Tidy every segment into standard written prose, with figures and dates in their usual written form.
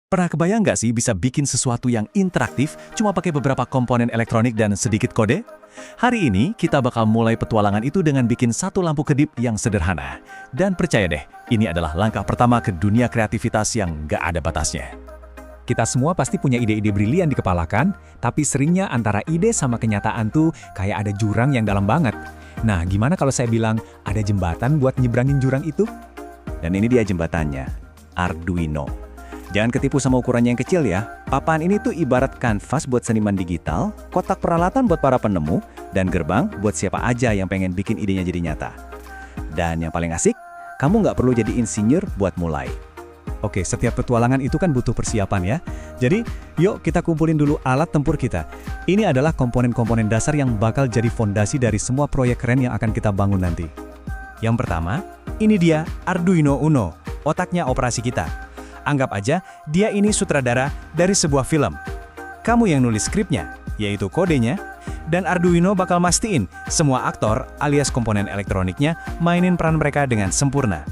Pernah kebayang nggak sih bisa bikin sesuatu yang interaktif cuma pakai beberapa komponen elektronik dan sedikit kode? Hari ini kita bakal mulai petualangan itu dengan bikin satu lampu kedip yang sederhana. Dan percaya deh, ini adalah langkah pertama ke dunia kreativitas yang nggak ada batasnya. Kita semua pasti punya ide-ide brilian di kepala kan? Tapi seringnya antara ide sama kenyataan tuh kayak ada jurang yang dalam banget. Nah, gimana kalau saya bilang ada jembatan buat nyebrangin jurang itu? Dan ini dia jembatannya, Arduino. Jangan ketipu sama ukurannya yang kecil ya. Papan ini tuh ibarat kanvas buat seniman digital, kotak peralatan buat para penemu, dan gerbang buat siapa aja yang pengen bikin idenya jadi nyata. Dan yang paling asik, kamu nggak perlu jadi insinyur buat mulai. Oke, setiap petualangan itu kan butuh persiapan ya. Jadi, yuk kita kumpulin dulu alat tempur kita. Ini adalah komponen-komponen dasar yang bakal jadi fondasi dari semua proyek keren yang akan kita bangun nanti. Yang pertama, ini dia Arduino Uno, otaknya operasi kita. Anggap aja dia ini sutradara dari sebuah film. Kamu yang nulis skripnya, yaitu kodenya, dan Arduino bakal mastiin semua aktor alias komponen elektroniknya mainin peran mereka dengan sempurna.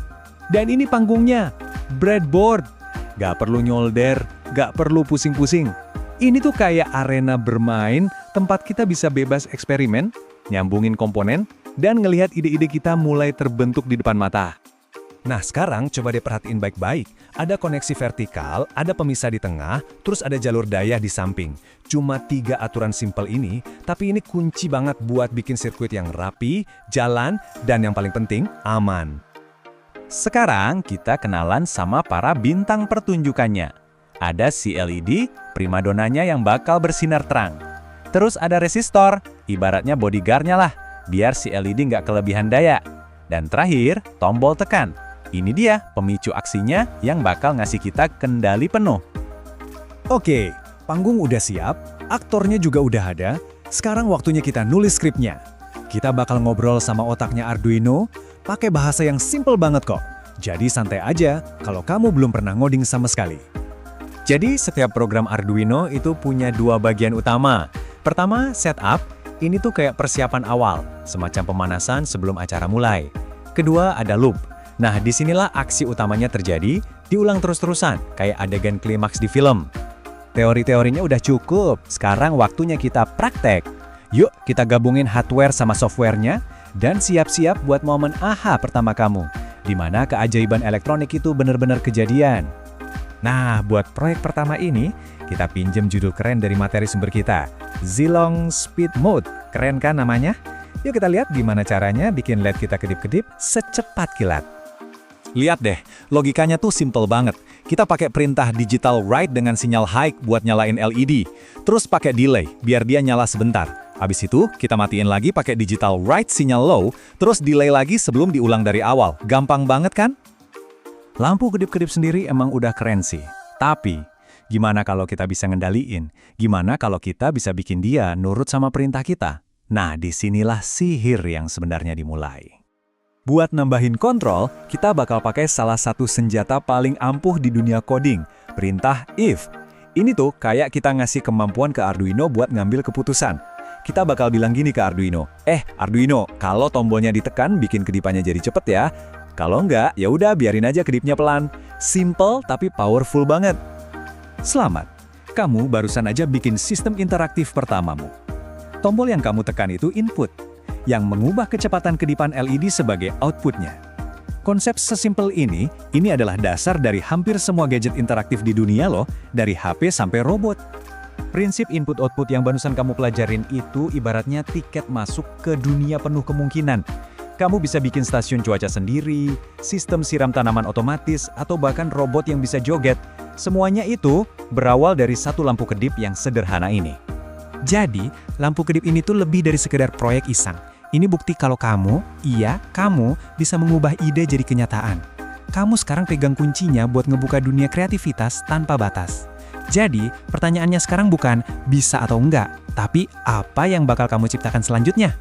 Dan ini panggungnya, breadboard. Gak perlu nyolder, gak perlu pusing-pusing. Ini tuh kayak arena bermain, tempat kita bisa bebas eksperimen, nyambungin komponen, dan ngelihat ide-ide kita mulai terbentuk di depan mata. Nah, sekarang coba deh perhatiin baik-baik. Ada koneksi vertikal, ada pemisah di tengah, terus ada jalur daya di samping. Cuma 3 aturan simpel ini, tapi ini kunci banget buat bikin sirkuit yang rapi, jalan, dan yang paling penting, aman. Sekarang kita kenalan sama para bintang pertunjukannya. Ada si LED, primadonanya yang bakal bersinar terang. Terus ada resistor, ibaratnya bodyguard-nya lah, biar si LED nggak kelebihan daya. Dan terakhir, tombol tekan. Ini dia pemicu aksinya yang bakal ngasih kita kendali penuh. Oke, panggung udah siap, aktornya juga udah ada, sekarang waktunya kita nulis skripnya. Kita bakal ngobrol sama otaknya Arduino, pakai bahasa yang simple banget kok. Jadi santai aja kalau kamu belum pernah ngoding sama sekali. Jadi setiap program Arduino itu punya 2 bagian utama. Pertama, setup. Ini tuh kayak persiapan awal, semacam pemanasan sebelum acara mulai. Kedua, ada loop. Nah, disinilah aksi utamanya terjadi, diulang terus-terusan, kayak adegan klimaks di film. Teori-teorinya udah cukup, sekarang waktunya kita praktek. Yuk, kita gabungin hardware sama softwarenya, dan siap-siap buat momen aha pertama kamu, di mana keajaiban elektronik itu benar-benar kejadian. Nah, buat proyek pertama ini, kita pinjem judul keren dari materi sumber kita, Zilong Speed Mode. Keren kan namanya? Yuk kita lihat gimana caranya bikin LED kita kedip-kedip secepat kilat. Lihat deh, logikanya tuh simple banget. Kita pakai perintah digital write dengan sinyal high buat nyalain LED. Terus pakai delay, biar dia nyala sebentar. Habis itu, kita matiin lagi pakai digital write sinyal low, terus delay lagi sebelum diulang dari awal. Gampang banget kan? Lampu kedip-kedip sendiri emang udah keren sih. Tapi, gimana kalau kita bisa ngendaliin? Gimana kalau kita bisa bikin dia nurut sama perintah kita? Nah, disinilah sihir yang sebenarnya dimulai. Buat nambahin kontrol, kita bakal pakai salah satu senjata paling ampuh di dunia coding, perintah if. Ini tuh kayak kita ngasih kemampuan ke Arduino buat ngambil keputusan. Kita bakal bilang gini ke Arduino, Arduino, kalau tombolnya ditekan bikin kedipannya jadi cepet ya. Kalau enggak, ya udah biarin aja kedipnya pelan. Simple tapi powerful banget. Selamat, kamu barusan aja bikin sistem interaktif pertamamu. Tombol yang kamu tekan itu input, yang mengubah kecepatan kedipan LED sebagai outputnya. Konsep sesimpel ini adalah dasar dari hampir semua gadget interaktif di dunia loh, dari HP sampai robot. Prinsip input-output yang barusan kamu pelajarin itu ibaratnya tiket masuk ke dunia penuh kemungkinan. Kamu bisa bikin stasiun cuaca sendiri, sistem siram tanaman otomatis, atau bahkan robot yang bisa joget. Semuanya itu berawal dari satu lampu kedip yang sederhana ini. Jadi, lampu kedip ini tuh lebih dari sekedar proyek iseng. Ini bukti kalau kamu bisa mengubah ide jadi kenyataan. Kamu sekarang pegang kuncinya buat ngebuka dunia kreativitas tanpa batas. Jadi, pertanyaannya sekarang bukan bisa atau enggak, tapi apa yang bakal kamu ciptakan selanjutnya?